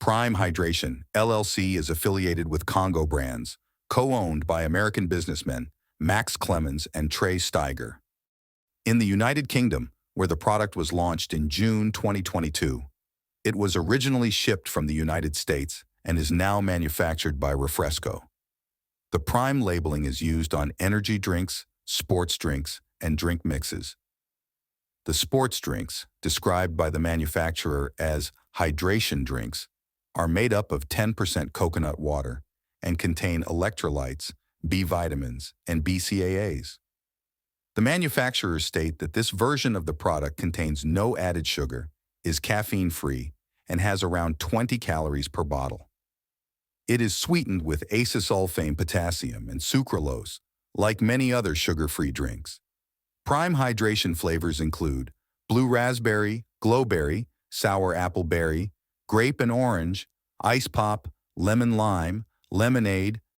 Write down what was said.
Prime Hydration, LLC is affiliated with Congo Brands, co-owned by American businessmen Max Clemens and Trey Steiger. In the United Kingdom, where the product was launched in June 2022, it was originally shipped from the United States and is now manufactured by Refresco. The Prime labeling is used on energy drinks, sports drinks, and drink mixes. The sports drinks, described by the manufacturer as hydration drinks, are made up of 10% coconut water and contain electrolytes, B vitamins, and BCAAs. The manufacturers state that this version of the product contains no added sugar, is caffeine-free, and has around 20 calories per bottle. It is sweetened with acesulfame potassium and sucralose, like many other sugar-free drinks. Prime hydration flavors include blue raspberry, glowberry, sour apple berry, grape and orange, ice pop, lemon lime, lemonade,